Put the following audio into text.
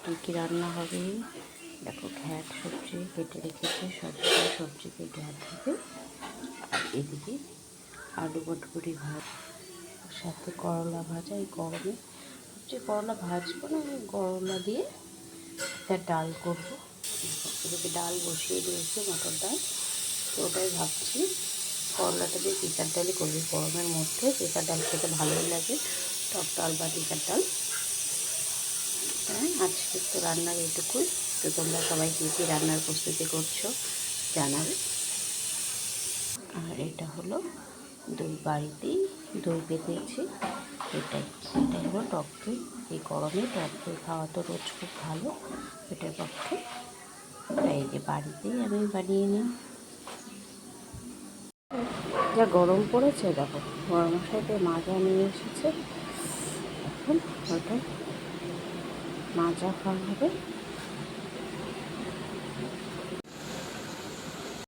কী কী রান্না হবে। দেখো ঘ্যাট সবজি কেটে রেখেছে, সবজি কেটে হাত থেকে। আর এদিকে আলু বটবটি সাথে করলা ভাজা। এই গরমে ভাবছি করলা ভাজবো না, করলা দিয়ে একটা ডাল করবো। এদিকে ডাল বসিয়ে দিয়েছি, মটর ডাল। তো ওটাই ভাবছি করলাটা দিয়ে চিচার ডালই করবি। গরমের মধ্যে চিচার ডাল খেতে ভালোই লাগে, টক ডাল বা চিচার ডাল। হ্যাঁ, আজকে তো রান্নার এইটুকুই। তো তোমরা সবাই কী কী রান্নার প্রস্তুতি করছো জানাবে। আর এটা হলো দই, বাড়িতেই দই পেতেছি। এটাই হলো টক দই। এই গরমে টক দই খাওয়া তো রোজ খুব ভালো পেটের পক্ষে। তাই যে বাড়িতেই আমি বানিয়ে নিই। যা গরম পড়েছে দেখো, গরমশাইতে মাজা নিয়ে এসেছে। এখন ওটা মাজা খাওয়া হবে।